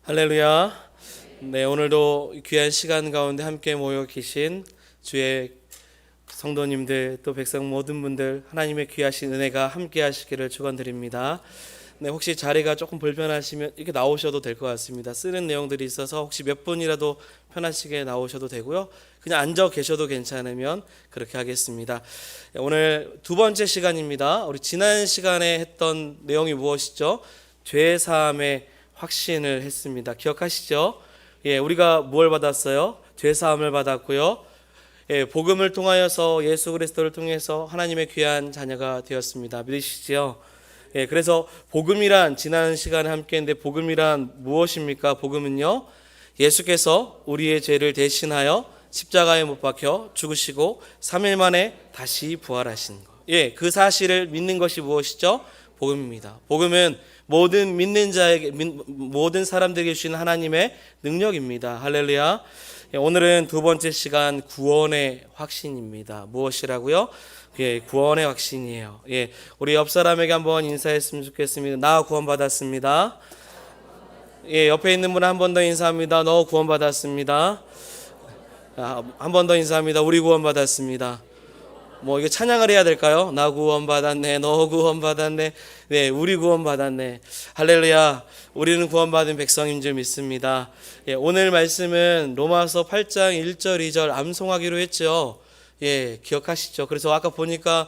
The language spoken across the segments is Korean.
할렐루야. 네, 오늘도 귀한 시간 가운데 함께 모여 계신 주의 성도님들 또 백성 모든 분들 하나님의 귀하신 은혜가 함께 하시기를 축원드립니다. 네, 혹시 자리가 조금 불편하시면 이렇게 나오셔도 될 것 같습니다. 쓰는 내용들이 있어서 혹시 몇 분이라도 편하시게 나오셔도 되고요. 그냥 앉아 계셔도 괜찮으면 그렇게 하겠습니다. 오늘 두 번째 시간입니다. 우리 지난 시간에 했던 내용이 무엇이죠? 죄 사함의 확신을 했습니다. 기억하시죠? 우리가 무엇을 받았어요? 죄 사함을 받았고요. 복음을 통하여서 예수 그리스도를 통해서 하나님의 귀한 자녀가 되었습니다. 믿으시죠? 그래서 복음이란 지난 시간에 함께 했는데 복음이란 무엇입니까? 복음은요, 예수께서 우리의 죄를 대신하여 십자가에 못 박혀 죽으시고 3일 만에 다시 부활하신 것. 그 사실을 믿는 것이 무엇이죠? 복음입니다. 복음은 모든 믿는 자에게, 모든 사람들에게 주신 하나님의 능력입니다. 할렐루야. 오늘은 두 번째 시간 구원의 확신입니다. 무엇이라고요? 구원의 확신이에요. 우리 옆 사람에게 한번 인사했으면 좋겠습니다. 나 구원받았습니다. 옆에 있는 분 한 번 더 인사합니다. 너 구원받았습니다. 한 번 더 인사합니다. 우리 구원받았습니다. 이게 찬양을 해야 될까요? 나 구원받았네, 너 구원받았네, 네, 우리 구원받았네. 할렐루야. 우리는 구원받은 백성인 줄 믿습니다. 오늘 말씀은 로마서 8장 1절 2절 암송하기로 했죠. 기억하시죠? 그래서 아까 보니까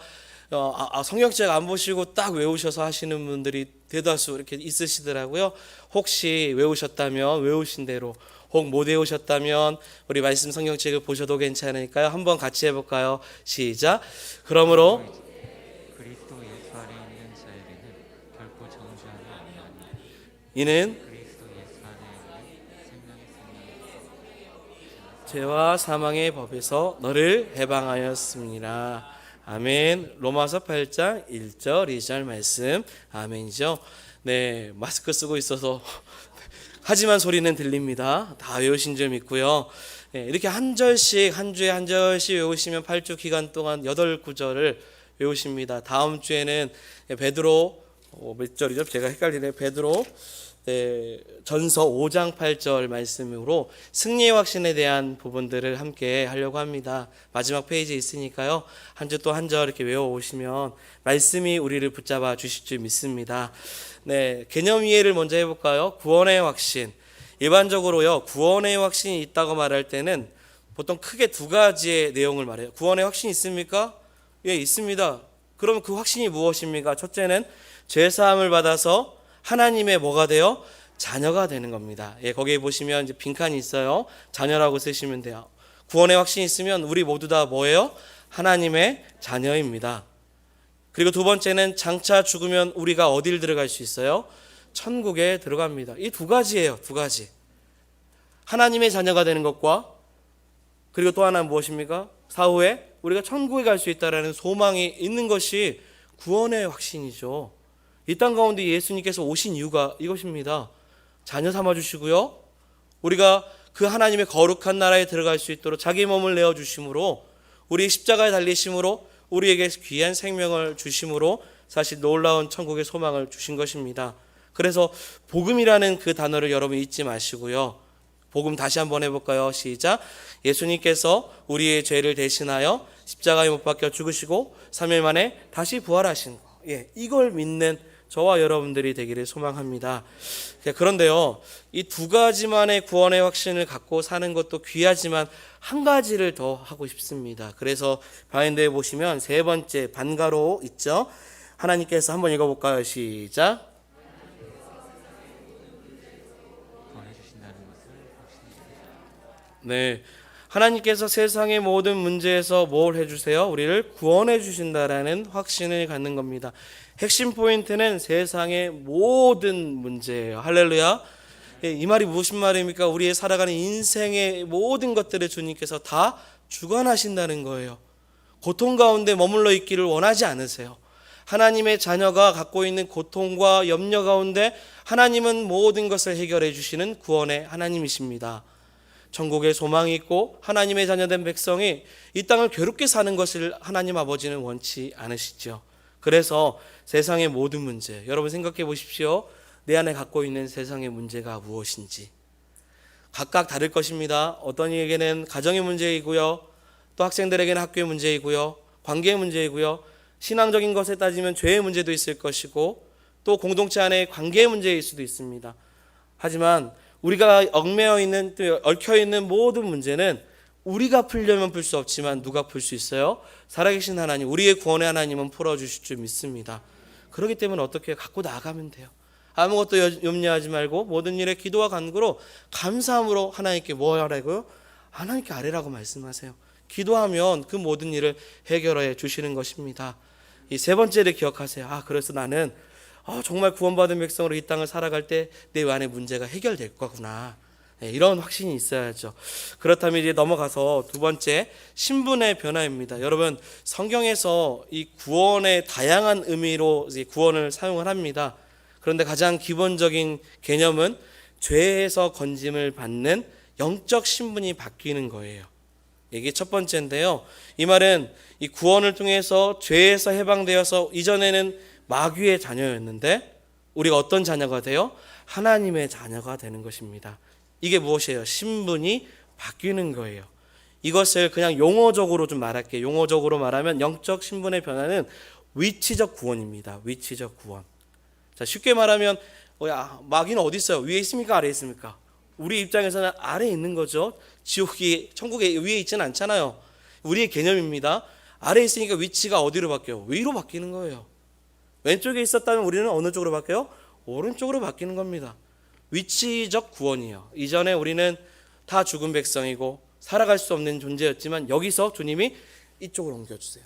성경책 안 보시고 딱 외우셔서 하시는 분들이 대다수 이렇게 있으시더라고요. 혹시 외우셨다면 외우신 대로, 혹 못 외우셨다면 우리 말씀 성경책을 보셔도 괜찮으니까요. 한번 같이 해볼까요? 시작. 그러므로 그리스도 예수 안에 있는 자에게는 결코 정죄함이 없나니 이는 그리스도 예수 안에 있는 생명의 죄와 사망의 법에서 너를 해방하였습니다. 아멘. 로마서 8장 1절 2절 말씀. 아멘이죠. 네, 마스크 쓰고 있어서 하지만 소리는 들립니다. 다 외우신 줄 믿고요. 이렇게 한 절씩, 한 주에 한 절씩 외우시면 8주 기간 동안 8구절을 외우십니다. 다음 주에는 베드로 몇 절이죠? 제가 헷갈리네요. 베드로 전서 5장 8절 말씀으로 승리의 확신에 대한 부분들을 함께 하려고 합니다. 마지막 페이지에 있으니까요. 한 주 또 한 절 이렇게 외워오시면 말씀이 우리를 붙잡아 주실 줄 믿습니다. 네, 개념 이해를 먼저 해볼까요? 구원의 확신. 일반적으로요, 구원의 확신이 있다고 말할 때는 보통 크게 두 가지의 내용을 말해요. 구원의 확신이 있습니까? 있습니다. 그럼 그 확신이 무엇입니까? 첫째는 죄사함을 받아서 하나님의 뭐가 돼요? 자녀가 되는 겁니다. 거기에 보시면 이제 빈칸이 있어요. 자녀라고 쓰시면 돼요. 구원의 확신이 있으면 우리 모두 다 뭐예요? 하나님의 자녀입니다. 그리고 두 번째는 장차 죽으면 우리가 어딜 들어갈 수 있어요? 천국에 들어갑니다. 이 두 가지예요. 두 가지. 하나님의 자녀가 되는 것과 그리고 또 하나는 무엇입니까? 사후에 우리가 천국에 갈 수 있다는 소망이 있는 것이 구원의 확신이죠. 이 땅 가운데 예수님께서 오신 이유가 이것입니다. 자녀 삼아주시고요, 우리가 그 하나님의 거룩한 나라에 들어갈 수 있도록 자기 몸을 내어주심으로, 우리 십자가에 달리심으로 우리에게 귀한 생명을 주심으로 사실 놀라운 천국의 소망을 주신 것입니다. 그래서 복음이라는 그 단어를 여러분 잊지 마시고요. 복음 다시 한번 해볼까요? 시작. 예수님께서 우리의 죄를 대신하여 십자가에 못 박혀 죽으시고 3일 만에 다시 부활하신 것. 이걸 믿는 저와 여러분들이 되기를 소망합니다. 그런데요, 이 두 가지만의 구원의 확신을 갖고 사는 것도 귀하지만 한 가지를 더 하고 싶습니다. 그래서 바인드에 보시면 세 번째 반가로 있죠. 하나님께서 한번 읽어볼까요? 시작. 구원해 주신다는 것을 확신합니다. 네, 하나님께서 세상의 모든 문제에서 뭘 해주세요? 우리를 구원해 주신다라는 확신을 갖는 겁니다. 핵심 포인트는 세상의 모든 문제예요. 할렐루야. 이 말이 무슨 말입니까? 우리의 살아가는 인생의 모든 것들을 주님께서 다 주관하신다는 거예요. 고통 가운데 머물러 있기를 원하지 않으세요. 하나님의 자녀가 갖고 있는 고통과 염려 가운데 하나님은 모든 것을 해결해 주시는 구원의 하나님이십니다. 천국에 소망이 있고 하나님의 자녀된 백성이 이 땅을 괴롭게 사는 것을 하나님 아버지는 원치 않으시죠. 그래서 세상의 모든 문제, 여러분 생각해 보십시오. 내 안에 갖고 있는 세상의 문제가 무엇인지 각각 다를 것입니다. 어떤 이에게는 가정의 문제이고요, 또 학생들에게는 학교의 문제이고요, 관계의 문제이고요, 신앙적인 것에 따지면 죄의 문제도 있을 것이고, 또 공동체 안에 관계의 문제일 수도 있습니다. 하지만 우리가 얽매여 있는, 또 얽혀 있는 모든 문제는 우리가 풀려면 풀 수 없지만 누가 풀 수 있어요? 살아계신 하나님, 우리의 구원의 하나님은 풀어주실 줄 믿습니다. 그렇기 때문에 어떻게 갖고 나가면 돼요. 아무것도 염려하지 말고 모든 일에 기도와 간구로 감사함으로 하나님께 뭐 하라고요? 하나님께 아뢰라고 말씀하세요. 기도하면 그 모든 일을 해결해 주시는 것입니다. 이 세 번째를 기억하세요. 그래서 나는 정말 구원받은 백성으로 이 땅을 살아갈 때 내 안의 문제가 해결될 거구나. 이런 확신이 있어야죠. 그렇다면 이제 넘어가서 두 번째, 신분의 변화입니다. 여러분, 성경에서 이 구원의 다양한 의미로 구원을 사용을 합니다. 그런데 가장 기본적인 개념은 죄에서 건짐을 받는 영적 신분이 바뀌는 거예요. 이게 첫 번째인데요. 이 말은 이 구원을 통해서 죄에서 해방되어서 이전에는 마귀의 자녀였는데 우리가 어떤 자녀가 돼요? 하나님의 자녀가 되는 것입니다. 이게 무엇이에요? 신분이 바뀌는 거예요. 이것을 그냥 용어적으로 좀 말할게요. 용어적으로 말하면 영적 신분의 변화는 위치적 구원입니다. 위치적 구원. 자, 쉽게 말하면 마귀는 어디 있어요? 위에 있습니까? 아래에 있습니까? 우리 입장에서는 아래에 있는 거죠. 지옥이 천국에 위에 있지는 않잖아요. 우리의 개념입니다. 아래에 있으니까 위치가 어디로 바뀌어요? 위로 바뀌는 거예요. 왼쪽에 있었다면 우리는 어느 쪽으로 바뀌어요? 오른쪽으로 바뀌는 겁니다. 위치적 구원이요. 이전에 우리는 다 죽은 백성이고 살아갈 수 없는 존재였지만 여기서 주님이 이쪽으로 옮겨주세요.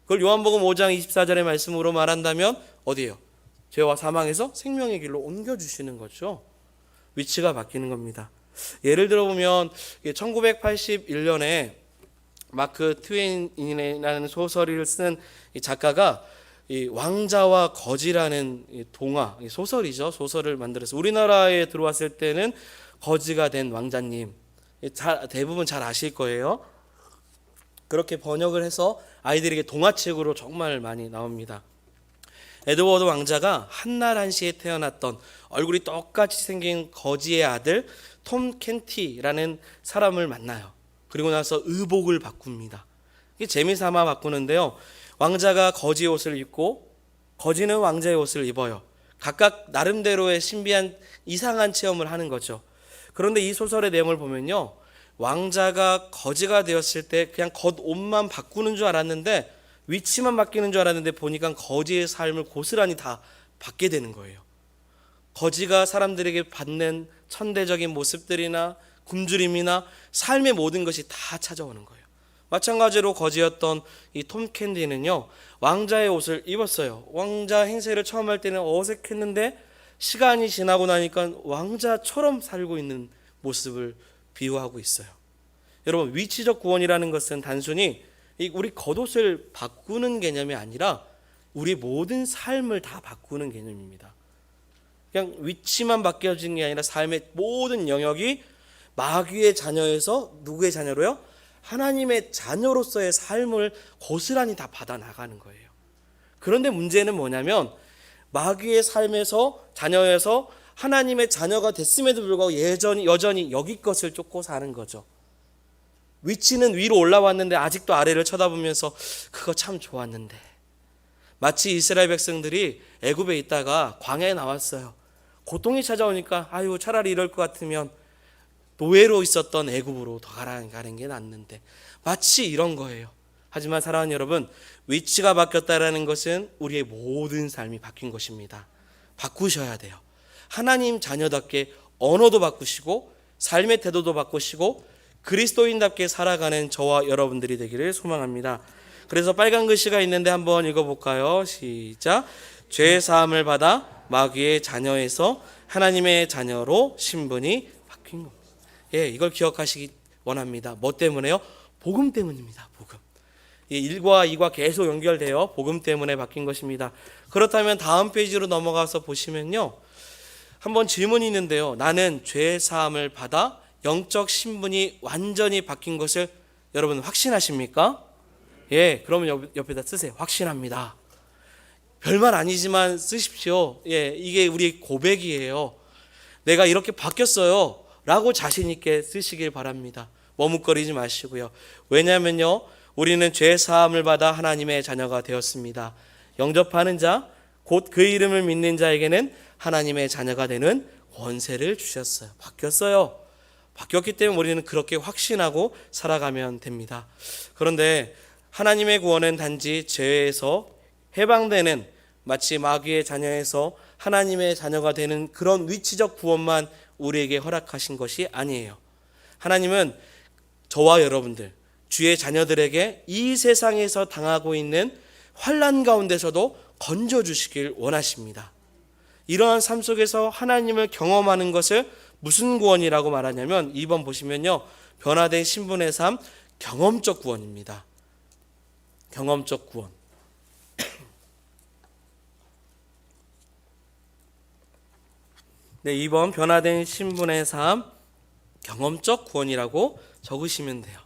그걸 요한복음 5장 24절의 말씀으로 말한다면 어디예요? 죄와 사망에서 생명의 길로 옮겨주시는 거죠. 위치가 바뀌는 겁니다. 예를 들어보면 1981년에 마크 트웨인이라는 소설을 쓴 작가가 이 왕자와 거지라는 동화, 소설이죠. 소설을 만들어서 우리나라에 들어왔을 때는 거지가 된 왕자님, 대부분 잘 아실 거예요. 그렇게 번역을 해서 아이들에게 동화책으로 정말 많이 나옵니다. 에드워드 왕자가 한날 한시에 태어났던 얼굴이 똑같이 생긴 거지의 아들 톰 켄티라는 사람을 만나요. 그리고 나서 의복을 바꿉니다. 이게 재미삼아 바꾸는데요. 왕자가 거지의 옷을 입고 거지는 왕자의 옷을 입어요. 각각 나름대로의 신비한 이상한 체험을 하는 거죠. 그런데 이 소설의 내용을 보면요, 왕자가 거지가 되었을 때 그냥 겉옷만 바꾸는 줄 알았는데, 위치만 바뀌는 줄 알았는데 보니까 거지의 삶을 고스란히 다 받게 되는 거예요. 거지가 사람들에게 받는 천대적인 모습들이나 굶주림이나 삶의 모든 것이 다 찾아오는 거예요. 마찬가지로 거지였던 이 톰 캔디는요, 왕자의 옷을 입었어요. 왕자 행세를 처음 할 때는 어색했는데 시간이 지나고 나니까 왕자처럼 살고 있는 모습을 비유하고 있어요. 여러분, 위치적 구원이라는 것은 단순히 우리 겉옷을 바꾸는 개념이 아니라 우리 모든 삶을 다 바꾸는 개념입니다. 그냥 위치만 바뀌어지는 게 아니라 삶의 모든 영역이 마귀의 자녀에서 누구의 자녀로요? 하나님의 자녀로서의 삶을 고스란히 다 받아 나가는 거예요. 그런데 문제는 뭐냐면 마귀의 삶에서 자녀에서 하나님의 자녀가 됐음에도 불구하고 여전히 여기 것을 쫓고 사는 거죠. 위치는 위로 올라왔는데 아직도 아래를 쳐다보면서 그거 참 좋았는데. 마치 이스라엘 백성들이 애굽에 있다가 광야에 나왔어요. 고통이 찾아오니까 차라리 이럴 것 같으면 노예로 있었던 애굽으로 더 가는 게 낫는데, 마치 이런 거예요. 하지만 사랑하는 여러분, 위치가 바뀌었다라는 것은 우리의 모든 삶이 바뀐 것입니다. 바꾸셔야 돼요. 하나님 자녀답게 언어도 바꾸시고 삶의 태도도 바꾸시고 그리스도인답게 살아가는 저와 여러분들이 되기를 소망합니다. 그래서 빨간 글씨가 있는데 한번 읽어볼까요? 시작. 죄 사함을 받아 마귀의 자녀에서 하나님의 자녀로 신분이 바뀐 겁니다. 이걸 기억하시기 원합니다. 뭐 때문에요? 복음 때문입니다. 복음. 1과 2과 계속 연결돼요. 복음 때문에 바뀐 것입니다. 그렇다면 다음 페이지로 넘어가서 보시면요, 한번 질문이 있는데요. 나는 죄 사함을 받아 영적 신분이 완전히 바뀐 것을 여러분 확신하십니까? 그러면 옆에다 쓰세요. 확신합니다. 별말 아니지만 쓰십시오. 이게 우리 고백이에요. 내가 이렇게 바뀌었어요 라고 자신 있게 쓰시길 바랍니다. 머뭇거리지 마시고요. 왜냐하면요, 우리는 죄 사함을 받아 하나님의 자녀가 되었습니다. 영접하는 자, 곧 그 이름을 믿는 자에게는 하나님의 자녀가 되는 권세를 주셨어요. 바뀌었어요. 바뀌었기 때문에 우리는 그렇게 확신하고 살아가면 됩니다. 그런데 하나님의 구원은 단지 죄에서 해방되는, 마치 마귀의 자녀에서 하나님의 자녀가 되는 그런 위치적 구원만 우리에게 허락하신 것이 아니에요. 하나님은 저와 여러분들, 주의 자녀들에게 이 세상에서 당하고 있는 환난 가운데서도 건져주시길 원하십니다. 이러한 삶 속에서 하나님을 경험하는 것을 무슨 구원이라고 말하냐면, 2번 보시면요, 변화된 신분의 삶, 경험적 구원입니다. 경험적 구원. 네, 2번 변화된 신분의 삶, 경험적 구원이라고 적으시면 돼요.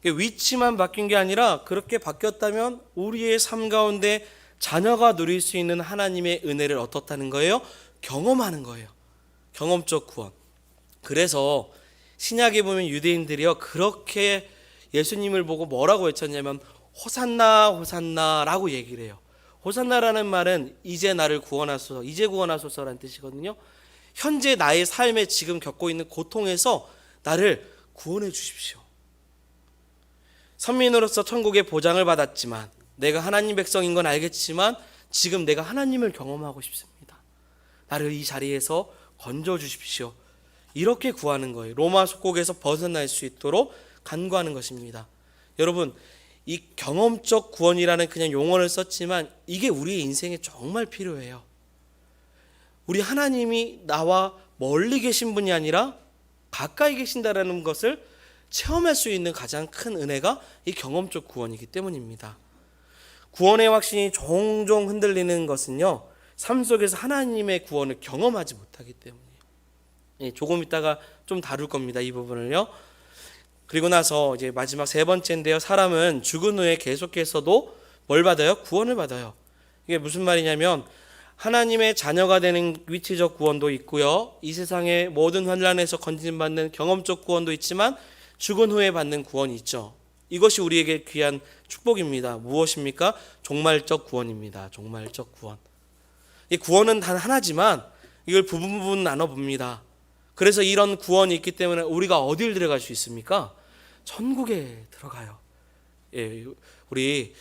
위치만 바뀐 게 아니라 그렇게 바뀌었다면 우리의 삶 가운데 자녀가 누릴 수 있는 하나님의 은혜를 어떻다는 거예요? 경험하는 거예요. 경험적 구원. 그래서 신약에 보면 유대인들이요, 그렇게 예수님을 보고 뭐라고 외쳤냐면 호산나 호산나라고 얘기를 해요. 호산나라는 말은 이제 나를 구원하소서, 이제 구원하소서라는 뜻이거든요. 현재 나의 삶에 지금 겪고 있는 고통에서 나를 구원해 주십시오. 선민으로서 천국의 보장을 받았지만, 내가 하나님 백성인 건 알겠지만 지금 내가 하나님을 경험하고 싶습니다. 나를 이 자리에서 건져 주십시오. 이렇게 구하는 거예요. 로마 속국에서 벗어날 수 있도록 간구하는 것입니다. 여러분, 이 경험적 구원이라는 그냥 용어를 썼지만 이게 우리의 인생에 정말 필요해요. 우리 하나님이 나와 멀리 계신 분이 아니라 가까이 계신다라는 것을 체험할 수 있는 가장 큰 은혜가 이 경험적 구원이기 때문입니다. 구원의 확신이 종종 흔들리는 것은요, 삶 속에서 하나님의 구원을 경험하지 못하기 때문이에요. 조금 있다가 좀 다룰 겁니다, 이 부분을요. 그리고 나서 이제 마지막 세 번째인데요, 사람은 죽은 후에 계속해서도 뭘 받아요? 구원을 받아요. 이게 무슨 말이냐면, 하나님의 자녀가 되는 위치적 구원도 있고요, 이 세상의 모든 환난에서 건진받는 경험적 구원도 있지만 죽은 후에 받는 구원이 있죠. 이것이 우리에게 귀한 축복입니다. 무엇입니까? 종말적 구원입니다. 종말적 구원. 이 구원은 단 하나지만 이걸 부분 나눠봅니다. 그래서 이런 구원이 있기 때문에 우리가 어딜 들어갈 수 있습니까? 천국에 들어가요. 우리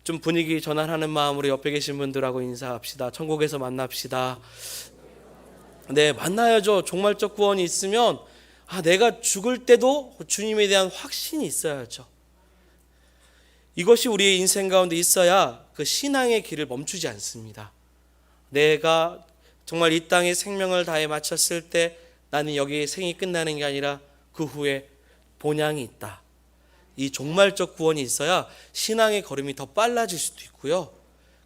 좀 분위기 전환하는 마음으로 옆에 계신 분들하고 인사합시다. 천국에서 만납시다. 네, 만나야죠. 종말적 구원이 있으면 내가 죽을 때도 주님에 대한 확신이 있어야죠. 이것이 우리의 인생 가운데 있어야 그 신앙의 길을 멈추지 않습니다. 내가 정말 이 땅에 생명을 다해 마쳤을 때 나는 여기 생이 끝나는 게 아니라 그 후에 본향이 있다. 이 종말적 구원이 있어야 신앙의 걸음이 더 빨라질 수도 있고요,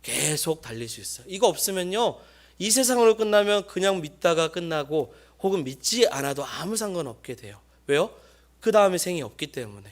계속 달릴 수 있어요. 이거 없으면요, 이 세상으로 끝나면 그냥 믿다가 끝나고 혹은 믿지 않아도 아무 상관없게 돼요. 왜요? 그 다음에 생이 없기 때문에.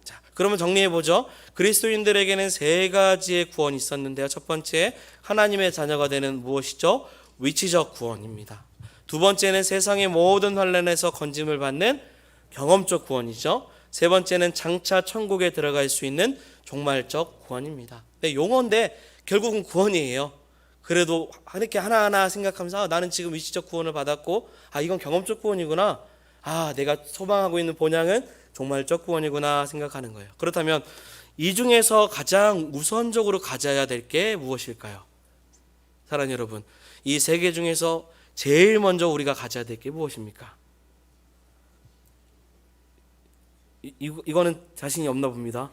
자, 그러면 정리해보죠. 그리스도인들에게는 세 가지의 구원이 있었는데요. 첫 번째, 하나님의 자녀가 되는 무엇이죠? 위치적 구원입니다. 두 번째는 세상의 모든 환난에서 건짐을 받는 경험적 구원이죠. 세 번째는 장차 천국에 들어갈 수 있는 종말적 구원입니다. 네, 용어인데 결국은 구원이에요. 그래도 이렇게 하나하나 생각하면서 나는 지금 위치적 구원을 받았고 이건 경험적 구원이구나, 내가 소망하고 있는 본향은 종말적 구원이구나 생각하는 거예요. 그렇다면 이 중에서 가장 우선적으로 가져야 될 게 무엇일까요? 사랑하는 여러분, 이 세 개 중에서 제일 먼저 우리가 가져야 될 게 무엇입니까? 이거는 자신이 없나 봅니다.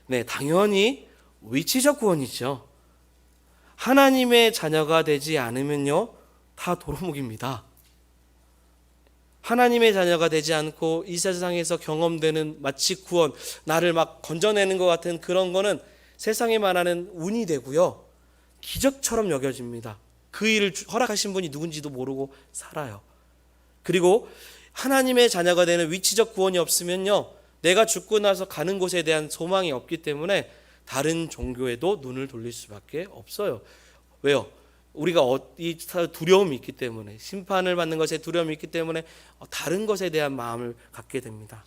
네, 당연히 위치적 구원이죠. 하나님의 자녀가 되지 않으면요, 다 도루묵입니다. 하나님의 자녀가 되지 않고 이 세상에서 경험되는 마치 구원, 나를 막 건져내는 것 같은 그런 거는 세상에 말하는 운이 되고요, 기적처럼 여겨집니다. 그 일을 허락하신 분이 누군지도 모르고 살아요. 그리고 하나님의 자녀가 되는 위치적 구원이 없으면요, 내가 죽고 나서 가는 곳에 대한 소망이 없기 때문에 다른 종교에도 눈을 돌릴 수밖에 없어요. 왜요? 우리가 이 두려움이 있기 때문에, 심판을 받는 것에 두려움이 있기 때문에 다른 것에 대한 마음을 갖게 됩니다.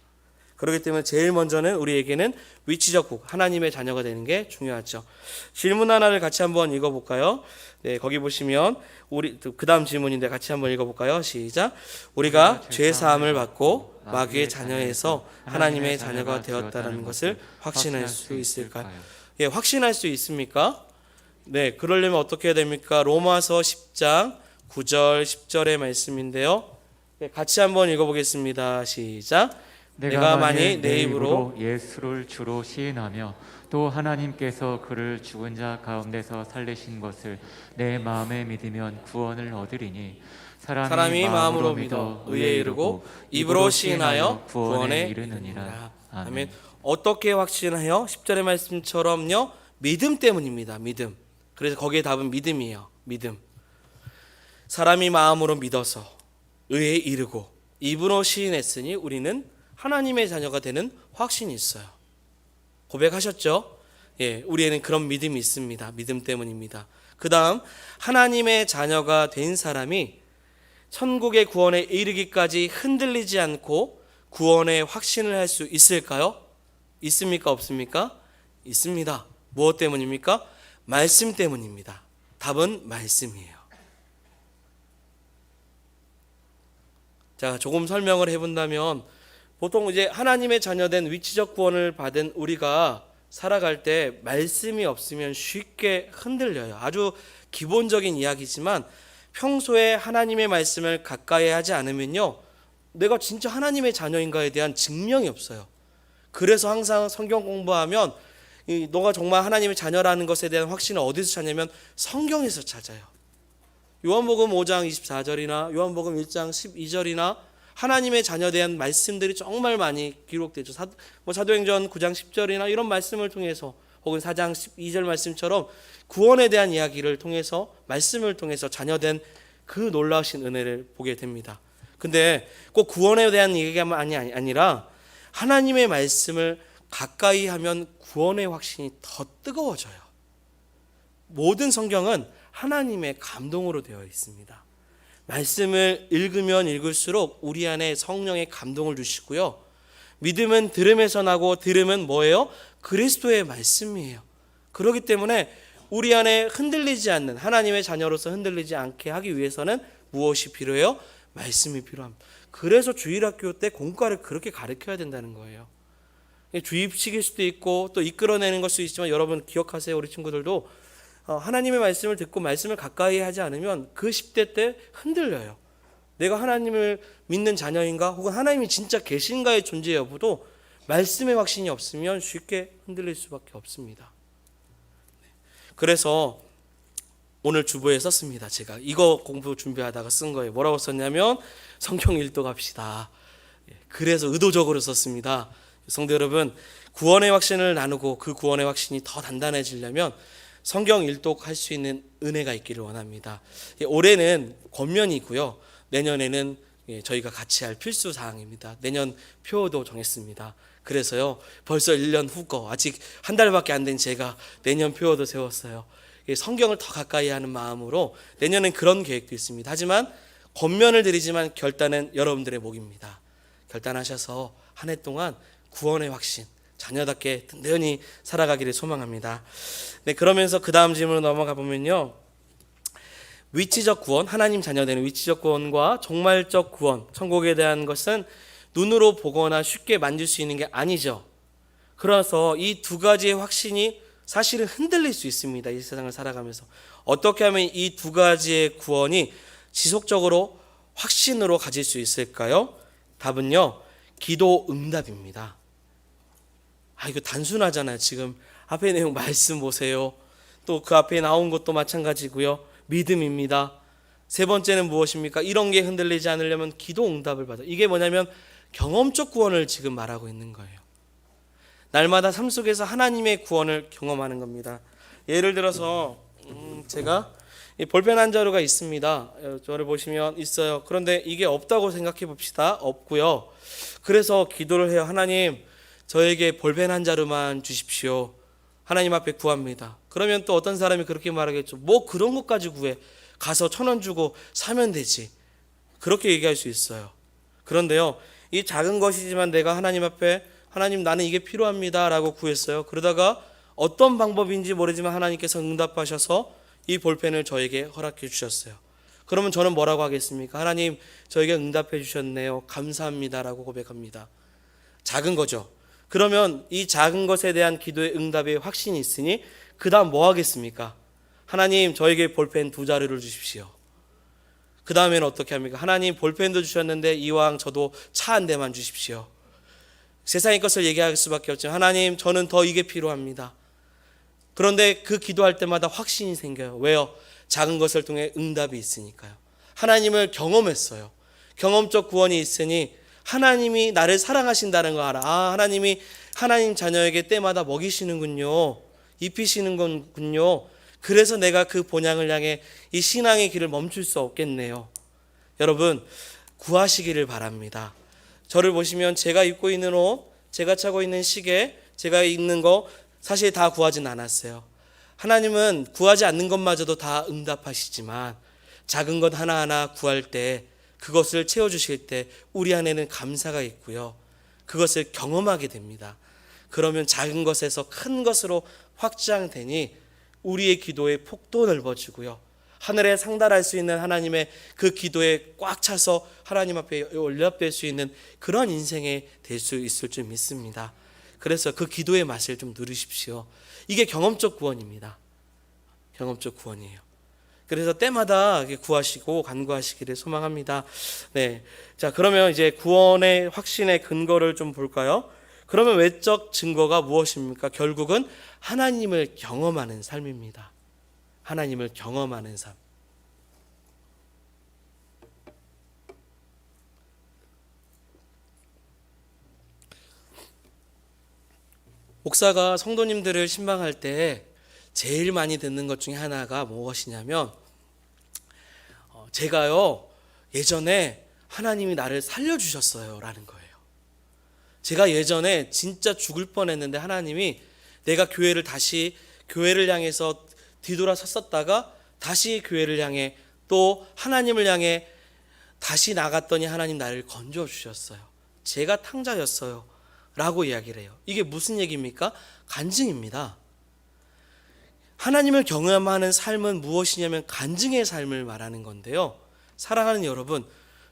그렇기 때문에 제일 먼저는 우리에게는 위치적 국, 하나님의 자녀가 되는 게 중요하죠. 질문 하나를 같이 한번 읽어볼까요? 네, 거기 보시면 우리 그 다음 질문인데 같이 한번 읽어볼까요? 시작. 우리가 죄 사함을 받고 마귀의 자녀에서 하나님의 자녀가 되었다는 것을 확신할 수 있을까요? 예, 확신할 수 있습니까? 네, 그러려면 어떻게 해야 됩니까? 로마서 10장 9절 10절의 말씀인데요. 네, 같이 한번 읽어보겠습니다. 시작. 내가 만일 내 입으로 예수를 주로 시인하며 또 하나님께서 그를 죽은 자 가운데서 살리신 것을 내 마음에 믿으면 구원을 얻으리니 사람이 마음으로 믿어 의에 이르고 입으로 시인하여 구원에 이르느니라. 아멘. 어떻게 확신하여? 10절의 말씀처럼요. 믿음 때문입니다. 믿음. 그래서 거기에 답은 믿음이에요. 믿음. 사람이 마음으로 믿어서 의에 이르고 입으로 시인했으니 우리는 하나님의 자녀가 되는 확신이 있어요. 고백하셨죠? 예, 우리에는 그런 믿음이 있습니다. 믿음 때문입니다. 그 다음, 하나님의 자녀가 된 사람이 천국의 구원에 이르기까지 흔들리지 않고 구원의 확신을 할 수 있을까요? 있습니까? 없습니까? 있습니다. 무엇 때문입니까? 말씀 때문입니다. 답은 말씀이에요. 자, 조금 설명을 해본다면 보통 이제 하나님의 자녀된 위치적 구원을 받은 우리가 살아갈 때 말씀이 없으면 쉽게 흔들려요. 아주 기본적인 이야기지만 평소에 하나님의 말씀을 가까이 하지 않으면요, 내가 진짜 하나님의 자녀인가에 대한 증명이 없어요. 그래서 항상 성경 공부하면 너가 정말 하나님의 자녀라는 것에 대한 확신을 어디서 찾냐면 성경에서 찾아요. 요한복음 5장 24절이나 요한복음 1장 12절이나 하나님의 자녀에 대한 말씀들이 정말 많이 기록되죠. 사도행전 9장 10절이나 이런 말씀을 통해서, 혹은 4장 12절 말씀처럼 구원에 대한 이야기를 통해서, 말씀을 통해서 자녀된 그 놀라우신 은혜를 보게 됩니다. 근데 꼭 구원에 대한 얘기가 아니라 하나님의 말씀을 가까이 하면 구원의 확신이 더 뜨거워져요. 모든 성경은 하나님의 감동으로 되어 있습니다. 말씀을 읽으면 읽을수록 우리 안에 성령의 감동을 주시고요. 믿음은 들음에서 나고 들음은 뭐예요? 그리스도의 말씀이에요. 그렇기 때문에 우리 안에 흔들리지 않는, 하나님의 자녀로서 흔들리지 않게 하기 위해서는 무엇이 필요해요? 말씀이 필요합니다. 그래서 주일학교 때 공과를 그렇게 가르쳐야 된다는 거예요. 주입식일 수도 있고 또 이끌어내는 걸 수도 있지만, 여러분 기억하세요. 우리 친구들도 하나님의 말씀을 듣고 말씀을 가까이 하지 않으면 그 10대 때 흔들려요. 내가 하나님을 믿는 자녀인가, 혹은 하나님이 진짜 계신가의 존재 여부도 말씀의 확신이 없으면 쉽게 흔들릴 수밖에 없습니다. 그래서 오늘 주보에 썼습니다. 제가 이거 공부 준비하다가 쓴 거예요. 뭐라고 썼냐면 성경 읽도 갑시다. 그래서 의도적으로 썼습니다. 성도 여러분, 구원의 확신을 나누고 그 구원의 확신이 더 단단해지려면 성경 일독할 수 있는 은혜가 있기를 원합니다. 올해는 권면이고요. 내년에는 저희가 같이 할 필수 사항입니다. 내년 표도 정했습니다. 그래서요, 벌써 1년 후 거, 아직 한 달밖에 안 된 제가 내년 표도 세웠어요. 성경을 더 가까이 하는 마음으로 내년엔 그런 계획도 있습니다. 하지만 권면을 드리지만 결단은 여러분들의 몫입니다. 결단하셔서 한 해 동안 구원의 확신, 자녀답게 든든히 살아가기를 소망합니다. 네, 그러면서 그 다음 질문으로 넘어가 보면요, 위치적 구원, 하나님 자녀되는 위치적 구원과 종말적 구원, 천국에 대한 것은 눈으로 보거나 쉽게 만질 수 있는 게 아니죠. 그래서 이 두 가지의 확신이 사실은 흔들릴 수 있습니다. 이 세상을 살아가면서 어떻게 하면 이 두 가지의 구원이 지속적으로 확신으로 가질 수 있을까요? 답은요, 기도 응답입니다. 이거 단순하잖아요. 지금 앞에 내용 말씀 보세요. 또 그 앞에 나온 것도 마찬가지고요. 믿음입니다. 세 번째는 무엇입니까? 이런 게 흔들리지 않으려면 기도 응답을 받아. 이게 뭐냐면 경험적 구원을 지금 말하고 있는 거예요. 날마다 삶 속에서 하나님의 구원을 경험하는 겁니다. 예를 들어서 제가 볼펜 한 자루가 있습니다. 저를 보시면 있어요. 그런데 이게 없다고 생각해 봅시다. 없고요. 그래서 기도를 해요. 하나님, 저에게 볼펜 한 자루만 주십시오. 하나님 앞에 구합니다. 그러면 또 어떤 사람이 그렇게 말하겠죠. 뭐 그런 것까지 구해. 가서 1,000원 주고 사면 되지. 그렇게 얘기할 수 있어요. 그런데요, 이 작은 것이지만 내가 하나님 앞에 하나님 나는 이게 필요합니다 라고 구했어요. 그러다가 어떤 방법인지 모르지만 하나님께서 응답하셔서 이 볼펜을 저에게 허락해 주셨어요. 그러면 저는 뭐라고 하겠습니까? 하나님 저에게 응답해 주셨네요. 감사합니다 라고 고백합니다. 작은 거죠. 그러면 이 작은 것에 대한 기도의 응답의 확신이 있으니 그 다음 뭐 하겠습니까? 하나님 저에게 볼펜 2자루를 주십시오. 그 다음에는 어떻게 합니까? 하나님 볼펜도 주셨는데 이왕 저도 차 한 대만 주십시오. 세상의 것을 얘기할 수밖에 없지만 하나님 저는 더 이게 필요합니다. 그런데 그 기도할 때마다 확신이 생겨요. 왜요? 작은 것을 통해 응답이 있으니까요. 하나님을 경험했어요. 경험적 구원이 있으니 하나님이 나를 사랑하신다는 거 알아. 아, 하나님이 하나님 자녀에게 때마다 먹이시는군요. 입히시는 건군요. 그래서 내가 그 본향을 향해 이 신앙의 길을 멈출 수 없겠네요. 여러분 구하시기를 바랍니다. 저를 보시면 제가 입고 있는 옷, 제가 차고 있는 시계, 제가 입는 거 사실 다 구하진 않았어요. 하나님은 구하지 않는 것마저도 다 응답하시지만 작은 것 하나하나 구할 때 그것을 채워주실 때 우리 안에는 감사가 있고요. 그것을 경험하게 됩니다. 그러면 작은 것에서 큰 것으로 확장되니 우리의 기도의 폭도 넓어지고요. 하늘에 상달할 수 있는 하나님의 그 기도에 꽉 차서 하나님 앞에 연락될 수 있는 그런 인생에 될 수 있을 줄 믿습니다. 그래서 그 기도의 맛을 좀 누리십시오. 이게 경험적 구원입니다. 경험적 구원이에요. 그래서 때마다 구하시고 간구하시기를 소망합니다. 네, 자 그러면 이제 구원의 확신의 근거를 좀 볼까요? 그러면 외적 증거가 무엇입니까? 결국은 하나님을 경험하는 삶입니다. 하나님을 경험하는 삶. 목사가 성도님들을 신방할 때 제일 많이 듣는 것 중에 하나가 무엇이냐면 제가요 예전에 하나님이 나를 살려주셨어요 라는 거예요. 제가 예전에 진짜 죽을 뻔했는데 하나님이 내가 교회를 향해서 뒤돌아섰었다가 다시 교회를 향해 또 하나님을 향해 다시 나갔더니 하나님 나를 건져주셨어요. 제가 탕자였어요 라고 이야기를 해요. 이게 무슨 얘기입니까? 간증입니다. 하나님을 경험하는 삶은 무엇이냐면 간증의 삶을 말하는 건데요. 사랑하는 여러분,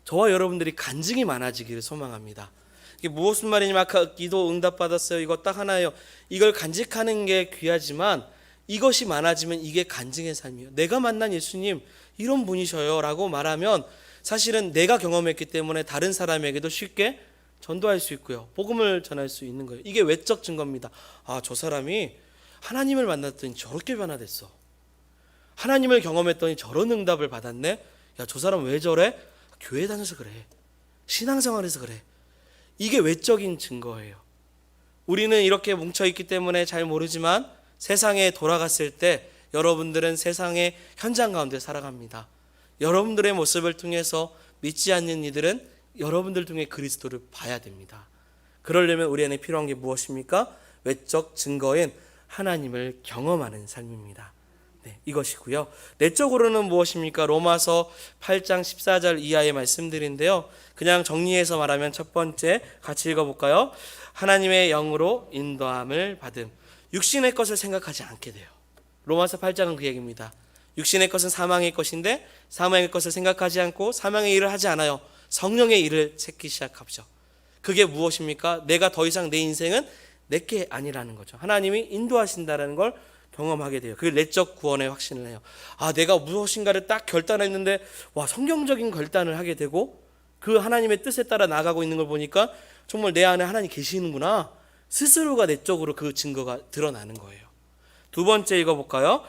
저와 여러분들이 간증이 많아지기를 소망합니다. 이게 무슨 말이냐면 아까 기도 응답받았어요. 이거 딱 하나예요. 이걸 간직하는 게 귀하지만 이것이 많아지면 이게 간증의 삶이에요. 내가 만난 예수님 이런 분이셔요 라고 말하면 사실은 내가 경험했기 때문에 다른 사람에게도 쉽게 전도할 수 있고요. 복음을 전할 수 있는 거예요. 이게 외적 증거입니다. 아, 저 사람이 하나님을 만났더니 저렇게 변화됐어. 하나님을 경험했더니 저런 응답을 받았네. 야, 저 사람 왜 저래? 교회 다녀서 그래. 신앙생활에서 그래. 이게 외적인 증거예요. 우리는 이렇게 뭉쳐있기 때문에 잘 모르지만 세상에 돌아갔을 때 여러분들은 세상의 현장 가운데 살아갑니다. 여러분들의 모습을 통해서 믿지 않는 이들은 여러분들 중에 그리스도를 봐야 됩니다. 그러려면 우리 안에 필요한 게 무엇입니까? 외적 증거인 하나님을 경험하는 삶입니다. 네, 이것이고요. 내적으로는 무엇입니까? 로마서 8장 14절 이하의 말씀들인데요. 그냥 정리해서 말하면 첫 번째 같이 읽어볼까요? 하나님의 영으로 인도함을 받음. 육신의 것을 생각하지 않게 돼요. 로마서 8장은 그 얘기입니다. 육신의 것은 사망의 것인데 사망의 것을 생각하지 않고 사망의 일을 하지 않아요. 성령의 일을 찾기 시작하죠. 그게 무엇입니까? 내가 더 이상 내 인생은 내게 아니라는 거죠. 하나님이 인도하신다는 걸 경험하게 돼요. 그게 내적 구원의 확신을 해요. 아, 내가 무엇인가를 딱 결단했는데 와, 성경적인 결단을 하게 되고 그 하나님의 뜻에 따라 나가고 있는 걸 보니까 정말 내 안에 하나님 계시는구나. 스스로가 내적으로 그 증거가 드러나는 거예요. 두 번째 읽어볼까요?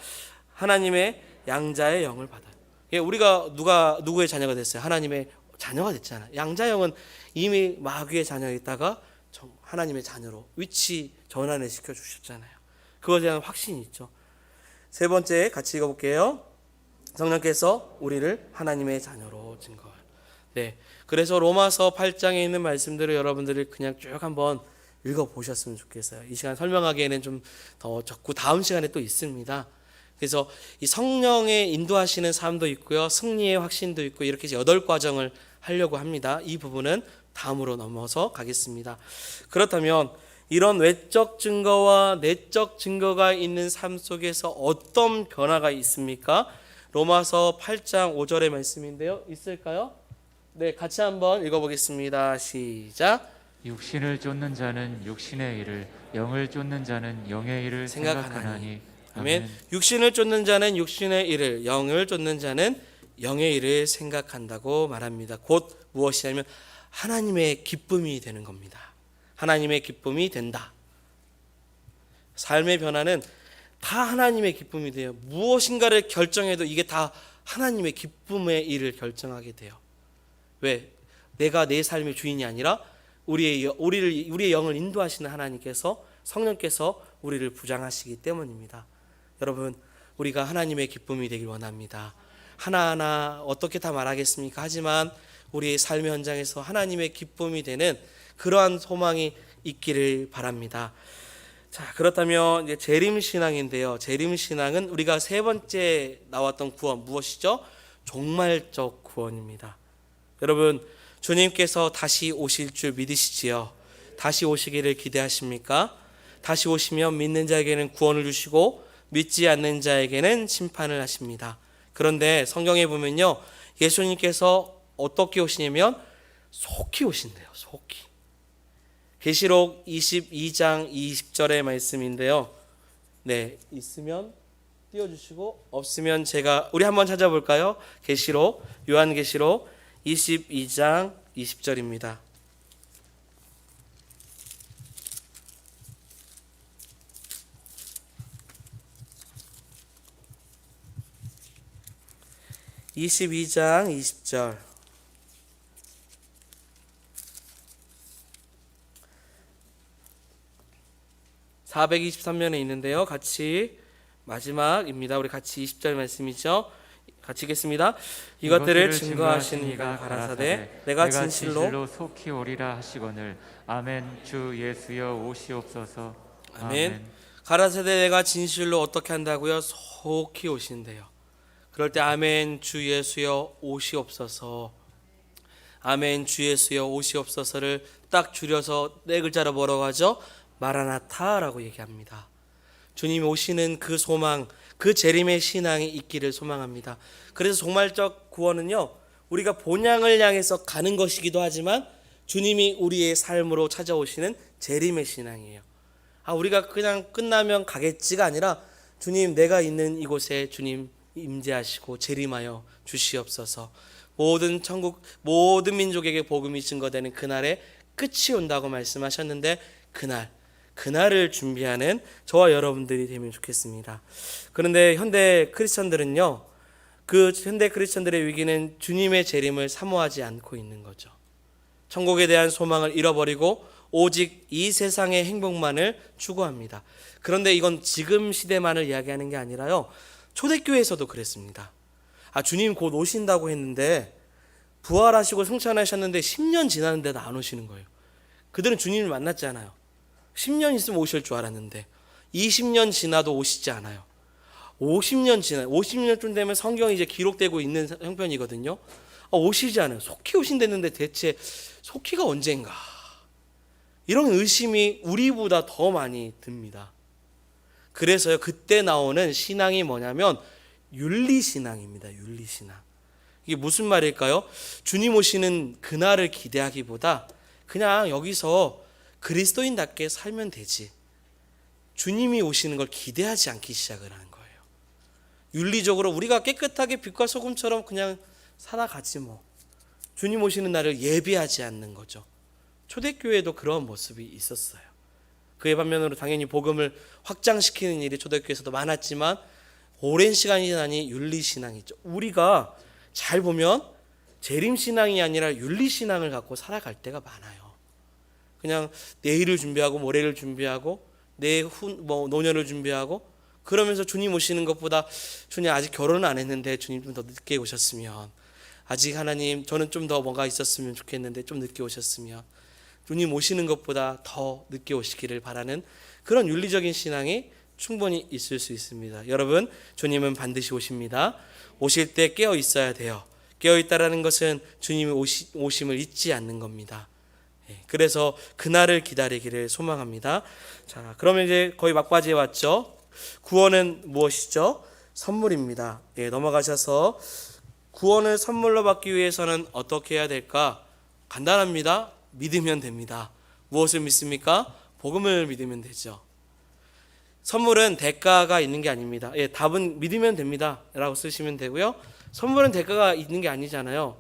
하나님의 양자의 영을 받아요. 우리가 누구의 자녀가 됐어요? 하나님의 자녀가 됐잖아요. 양자영은 이미 마귀의 자녀였다가 하나님의 자녀로 위치 전환을 시켜주셨잖아요. 그것에 대한 확신이 있죠. 세 번째 같이 읽어볼게요. 성령께서 우리를 하나님의 자녀로 증거해요. 네, 그래서 로마서 8장에 있는 말씀들을 여러분들이 그냥 쭉 한번 읽어보셨으면 좋겠어요. 이 시간 설명하기에는 좀 더 적고 다음 시간에 또 있습니다. 그래서 이 성령의 인도하시는 삶도 있고요, 승리의 확신도 있고, 이렇게 8과정을 하려고 합니다. 이 부분은 다음으로 넘어서 가겠습니다. 그렇다면 이런 외적 증거와 내적 증거가 있는 삶 속에서 어떤 변화가 있습니까? 로마서 8장 5절의 말씀인데요. 있을까요? 네, 같이 한번 읽어보겠습니다. 시작. 육신을 쫓는 자는 육신의 일을, 영을 쫓는 자는 영의 일을 생각하나니. 아멘. 육신을 쫓는 자는 육신의 일을, 영을 쫓는 자는 영의 일을 생각한다고 말합니다. 곧 무엇이냐면 하나님의 기쁨이 되는 겁니다. 하나님의 기쁨이 된다. 삶의 변화는 다 하나님의 기쁨이 돼요. 무엇인가를 결정해도 이게 다 하나님의 기쁨의 일을 결정하게 돼요. 왜? 내가 내 삶의 주인이 아니라 우리의 영을 인도하시는 하나님께서, 성령께서 우리를 부장하시기 때문입니다. 여러분, 우리가 하나님의 기쁨이 되길 원합니다. 하나하나 어떻게 다 말하겠습니까? 하지만 우리의 삶의 현장에서 하나님의 기쁨이 되는 그러한 소망이 있기를 바랍니다. 자, 그렇다면 이제 재림신앙인데요. 재림신앙은 우리가 세 번째 나왔던 구원 무엇이죠? 종말적 구원입니다. 여러분, 주님께서 다시 오실 줄 믿으시지요? 다시 오시기를 기대하십니까? 다시 오시면 믿는 자에게는 구원을 주시고 믿지 않는 자에게는 심판을 하십니다. 그런데 성경에 보면요, 예수님께서 어떻게 오시냐면 속히 오신대요. 속히. 계시록 22장 20절의 말씀인데요. 네, 있으면 띄워주시고 없으면 우리 한번 찾아볼까요? 계시록, 요한계시록 22장 20절입니다. (22장 20절) 423면에 있는데요. 같이 마지막입니다. 우리 같이 20절 말씀이죠. 같이 읽겠습니다. 이것들을 증거하신 이가 가라사대 내가 진실로 속히 오리라 하시거늘. 아멘. 주 예수여 오시옵소서. 아멘. 가라사대 내가 진실로 어떻게 한다고요? 속히 오신대요. 그럴 때 아멘. 주 예수여 오시옵소서. 아멘. 주 예수여 오시옵소서를 딱 줄여서 네 글자로 뭐라고 하죠? 마라나타라고 얘기합니다. 주님이 오시는 그 소망, 그 재림의 신앙이 있기를 소망합니다. 그래서 종말적 구원은요, 우리가 본향을 향해서 가는 것이기도 하지만 주님이 우리의 삶으로 찾아오시는 재림의 신앙이에요. 우리가 그냥 끝나면 가겠지가 아니라 주님, 내가 있는 이곳에 주님 임재하시고 재림하여 주시옵소서. 모든 천국, 모든 민족에게 복음이 증거되는 그날에 끝이 온다고 말씀하셨는데 그날을 준비하는 저와 여러분들이 되면 좋겠습니다. 그런데 현대 크리스천들은요, 그 현대 크리스천들의 위기는 주님의 재림을 사모하지 않고 있는 거죠. 천국에 대한 소망을 잃어버리고 오직 이 세상의 행복만을 추구합니다. 그런데 이건 지금 시대만을 이야기하는 게 아니라요, 초대교회에서도 그랬습니다. 주님 곧 오신다고 했는데, 부활하시고 승천하셨는데 10년 지났는데도 안 오시는 거예요. 그들은 주님을 만났지 않아요. 10년 있으면 오실 줄 알았는데 20년 지나도 오시지 않아요. 50년쯤 되면 성경이 이제 기록되고 있는 형편이거든요. 오시지 않아요. 속히 오신다는데 대체 속히가 언젠가? 이런 의심이 우리보다 더 많이 듭니다. 그래서요, 그때 나오는 신앙이 뭐냐면 윤리신앙입니다. 윤리신앙. 이게 무슨 말일까요? 주님 오시는 그날을 기대하기보다 그냥 여기서 그리스도인답게 살면 되지, 주님이 오시는 걸 기대하지 않기 시작을 하는 거예요. 윤리적으로 우리가 깨끗하게 빛과 소금처럼 그냥 살아가지 뭐. 주님 오시는 날을 예비하지 않는 거죠. 초대교회에도 그런 모습이 있었어요. 그에 반면으로 당연히 복음을 확장시키는 일이 초대교회에서도 많았지만 오랜 시간이 지나니 윤리신앙이죠. 우리가 잘 보면 재림신앙이 아니라 윤리신앙을 갖고 살아갈 때가 많아요. 그냥 내일을 준비하고 모레를 준비하고 노년을 준비하고 그러면서 주님 오시는 것보다 주님 아직 결혼은 안 했는데 주님 좀 더 늦게 오셨으면, 아직 하나님 저는 좀 더 뭐가 있었으면 좋겠는데 좀 늦게 오셨으면, 주님 오시는 것보다 더 늦게 오시기를 바라는 그런 윤리적인 신앙이 충분히 있을 수 있습니다. 여러분, 주님은 반드시 오십니다. 오실 때 깨어 있어야 돼요. 깨어 있다라는 것은 주님의 오심을 잊지 않는 겁니다. 그래서 그날을 기다리기를 소망합니다. 자, 그러면 이제 거의 막바지에 왔죠. 구원은 무엇이죠? 선물입니다. 넘어가셔서 구원을 선물로 받기 위해서는 어떻게 해야 될까? 간단합니다. 믿으면 됩니다. 무엇을 믿습니까? 복음을 믿으면 되죠. 선물은 대가가 있는 게 아닙니다. 답은 믿으면 됩니다 라고 쓰시면 되고요. 선물은 대가가 있는 게 아니잖아요.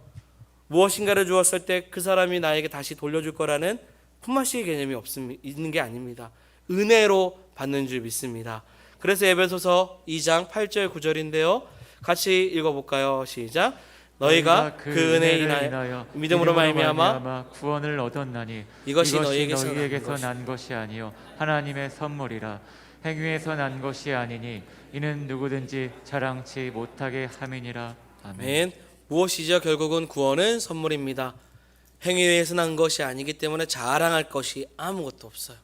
무엇인가를 주었을 때 그 사람이 나에게 다시 돌려줄 거라는 품앗이의 개념이 있는 게 아닙니다. 은혜로 받는 줄 믿습니다. 그래서 에베소서 2장 8절 9절인데요. 같이 읽어볼까요? 시작. 너희가 그 은혜에 인하여 믿음으로 말미암아 구원을 얻었나니 이것이 너희에게서 난 것이 아니요 하나님의 선물이라. 행위에서 난 것이 아니니 이는 누구든지 자랑치 못하게 함이니라. 아멘. 무엇이죠? 결국은 구원은 선물입니다. 행위에서 난 것이 아니기 때문에 자랑할 것이 아무것도 없어요.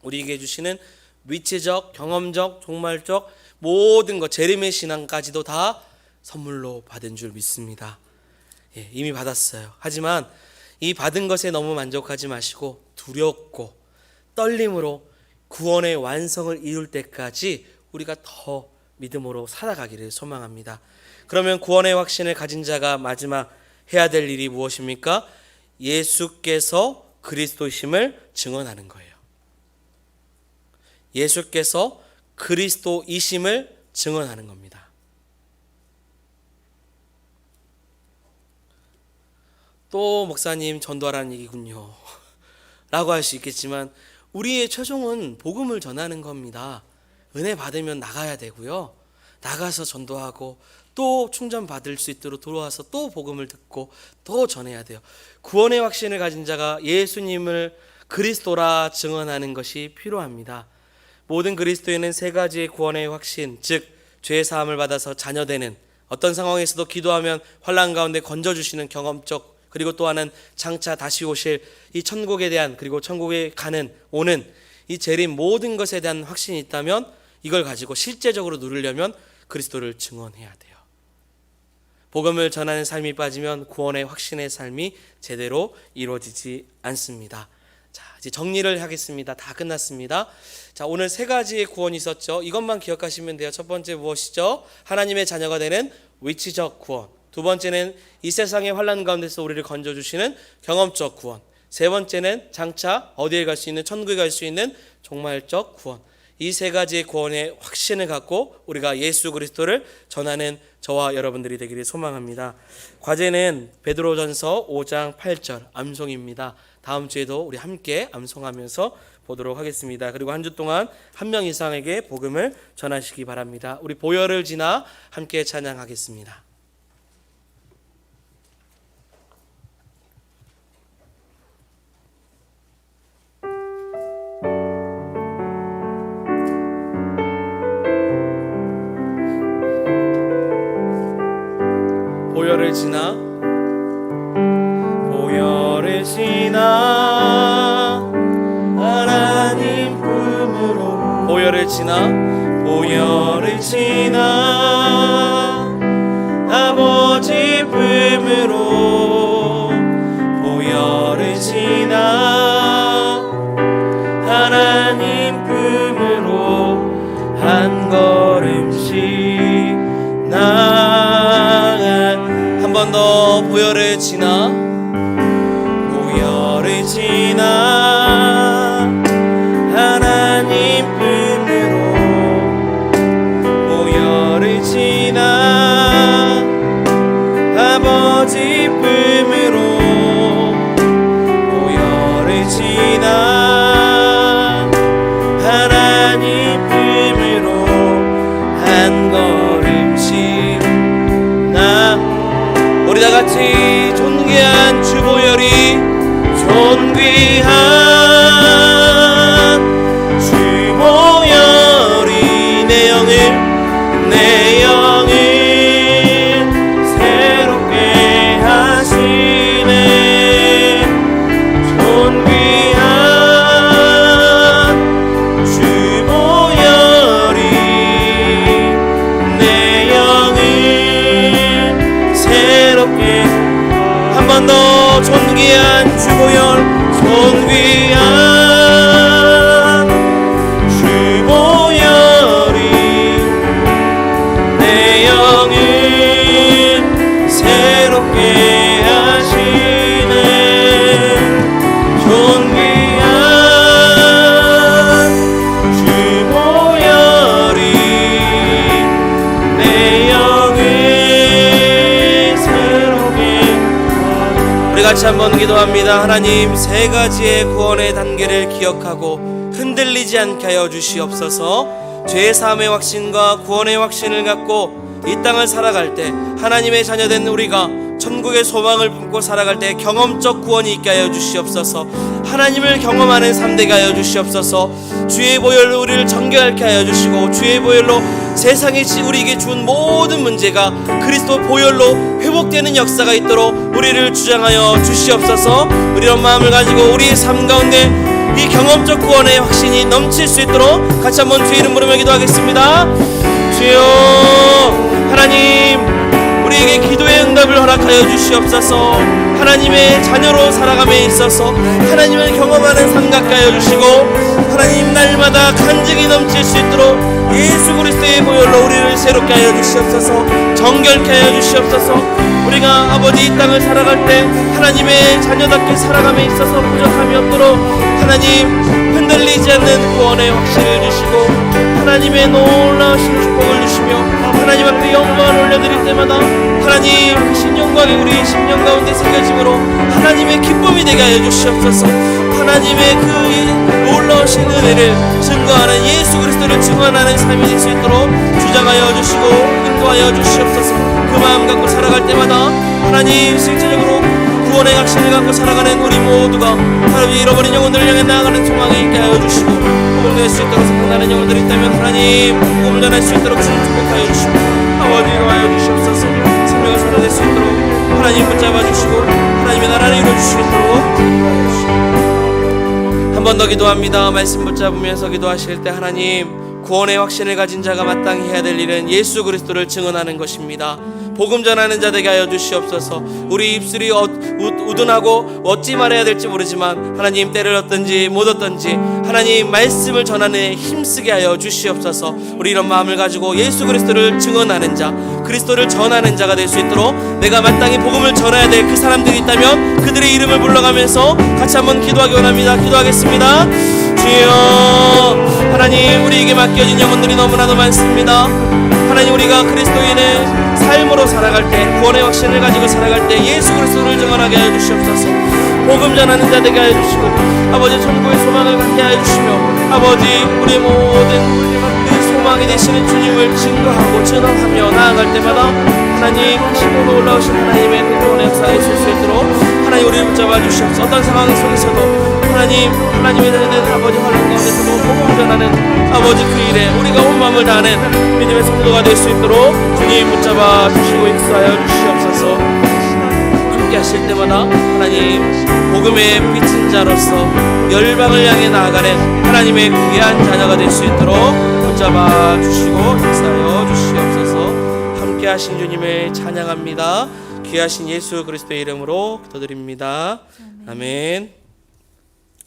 우리에게 주시는 위치적, 경험적, 종말적 모든 것, 재림의 신앙까지도 다 선물로 받은 줄 믿습니다. 이미 받았어요. 하지만 이 받은 것에 너무 만족하지 마시고 두렵고 떨림으로 구원의 완성을 이룰 때까지 우리가 더 믿음으로 살아가기를 소망합니다. 그러면 구원의 확신을 가진 자가 마지막 해야 될 일이 무엇입니까? 예수께서 그리스도이심을 증언하는 거예요. 예수께서 그리스도이심을 증언하는 겁니다. 또 목사님 전도하라는 얘기군요 라고 할 수 있겠지만 우리의 최종은 복음을 전하는 겁니다. 은혜 받으면 나가야 되고요. 나가서 전도하고 또 충전 받을 수 있도록 돌아와서 또 복음을 듣고 또 전해야 돼요. 구원의 확신을 가진 자가 예수님을 그리스도라 증언하는 것이 필요합니다. 모든 그리스도인은 세 가지의 구원의 확신, 즉 죄 사함을 받아서 자녀되는, 어떤 상황에서도 기도하면 환난 가운데 건져주시는 경험적, 그리고 또 하나는 장차 다시 오실 이 천국에 대한, 그리고 천국에 오는 이 재림 모든 것에 대한 확신이 있다면 이걸 가지고 실제적으로 누리려면 그리스도를 증언해야 돼요. 복음을 전하는 삶이 빠지면 구원의 확신의 삶이 제대로 이루어지지 않습니다. 자, 이제 정리를 하겠습니다. 다 끝났습니다. 자, 오늘 세 가지의 구원이 있었죠. 이것만 기억하시면 돼요. 첫 번째 무엇이죠? 하나님의 자녀가 되는 위치적 구원. 두 번째는 이 세상의 환난 가운데서 우리를 건져주시는 경험적 구원. 세 번째는 장차 어디에 갈 수 있는, 천국에 갈 수 있는 종말적 구원. 이 세 가지의 구원의 확신을 갖고 우리가 예수 그리스도를 전하는 저와 여러분들이 되기를 소망합니다. 과제는 베드로전서 5장 8절 암송입니다. 다음 주에도 우리 함께 암송하면서 보도록 하겠습니다. 그리고 한 주 동안 한 명 이상에게 복음을 전하시기 바랍니다. 우리 보혈을 지나 함께 찬양하겠습니다. 보혈을 지나 하나님 품으로 보혈을 지나 아버지 품으로 보혈을 지나 하나님 품으로 한 걸음씩 한 번 더 보혈을 지나 하나님 품으로 보혈을 지나 아버지 품으로 보혈을 지나 하나님 품으로 한 걸음씩 우리 다 같이 존귀한 주 보혈이 내 영을 새롭게 하시네. 존귀한 한 번 더 존귀한 주보혈, 존귀한 주보혈이 내 영을 새롭게 하시네. 존귀한 주보혈이 내 영을 새롭게. 우리 같이 한번 기도합니다. 하나님, 세 가지의 구원의 단계를 기억하고 흔들리지 않게 하여 주시옵소서. 죄 사함의 확신과 구원의 확신을 갖고 이 땅을 살아갈 때, 하나님의 자녀된 우리가 천국의 소망을 품고 살아갈 때 경험적 구원이 있게 하여 주시옵소서. 하나님을 경험하는 삶 되게 하여 주시옵소서. 주의 보혈로 우리를 정결케 하여 주시고, 주의 보혈로 세상이 우리에게 준 모든 문제가 그리스도 보혈로 회복되는 역사가 있도록 우리를 주장하여 주시옵소서. 이런 마음을 가지고 우리의 삶 가운데 이 경험적 구원의 확신이 넘칠 수 있도록 같이 한번 주의 이름 부르며 기도하겠습니다. 주여, 하나님, 우리에게 기도의 응답을 허락하여 주시옵소서. 하나님의 자녀로 살아감에 있어서 하나님을 경험하는 삶 갖게 하여 주시고, 하나님 날마다 간증이 넘칠 수 있도록 예수 그리스도의 보혈로 우리를 새롭게 하여 주시옵소서. 정결케 하여 주시옵소서. 우리가 아버지 이 땅을 살아갈 때 하나님의 자녀답게 살아감에 있어서 부족함이 없도록 하나님 흔들리지 않는 구원의 확신을 주시고, 하나님의 놀라우신 축복을 주시며 하나님 앞에 영광을 올려드릴 때마다 하나님 신영광이 우리 심령 가운데 새겨짐으로 하나님의 기쁨이 되게 하여 주시옵소서. 하나님의 그 놀라우신 은혜를 증거하는 예수 그리스도를 증언하는 삶이 될 수 있도록 주장하여 주시고 인도하여 주시옵소서. 그 마음 갖고 살아갈 때마다 하나님 실제적으로 구원의 확신을 갖고 살아가는 우리 모두가 하나님 잃어버린 영혼들을 향해 나아가는 소망이 있게 하여 주시고, 복음을 낼 수 있도록 생각나는 영혼들이 있다면 하나님 복음을 전할 수 있도록 주님 축복하여 주시고, 아버지 이루하여 주시옵소서. 생명을 살아낼 수 있도록 하나님 붙잡아 주시고 하나님의 나라를 이루어 주시도록 한 번 더 기도합니다. 말씀 붙잡으면서 기도하실 때 하나님, 구원의 확신을 가진 자가 마땅히 해야 될 일은 예수 그리스도를 증언하는 것입니다. 복음 전하는 자 되게 하여 주시옵소서. 우리 입술이 우둔하고 어찌 말해야 될지 모르지만 하나님 때를 얻든지 못 얻든지 하나님 말씀을 전하는 힘쓰게 하여 주시옵소서. 우리 이런 마음을 가지고 예수 그리스도를 증언하는 자, 그리스도를 전하는 자가 될 수 있도록 내가 마땅히 복음을 전해야 될 그 사람들이 있다면 그들의 이름을 불러가면서 같이 한번 기도하기 원합니다. 기도하겠습니다. 주여, 하나님 우리에게 맡겨진 영혼들이 너무나도 많습니다. 하나님 우리가 그리스도인의 삶으로 살아갈 때, 구원의 확신을 가지고 살아갈 때 예수 그리스도를 증언하게 하여 주시옵소서. 복음 전하는 자 되게 하여 주시고, 아버지 천국의 소망을 갖게 하여 주시며, 아버지 우리의 모든 그 소망이 되시는 주님을 증거하고 전하며 나아갈 때마다 하나님 하시고 올라오신 하나님의 그 구원의 역사에 있을 수 있도록 하나님 우리를 붙잡아 주시옵소서. 어떤 상황 속에서도 하나님의 자녀된 아버지 환란 가운데서도 복음 전하는 아버지 그 일에 우리가 온 마음을 다하는 믿음의 성도가 될 수 있도록 주님 붙잡아 주시고 인도하여 주시옵소서. 함께 하실 때마다 하나님 복음의 빛인 자로서 열방을 향해 나아가는 하나님의 귀한 자녀가 될 수 있도록 붙잡아 주시고 역사하여 주시옵소서. 함께 하신 주님을 찬양합니다. 귀하신 예수 그리스도의 이름으로 기도드립니다. 아멘.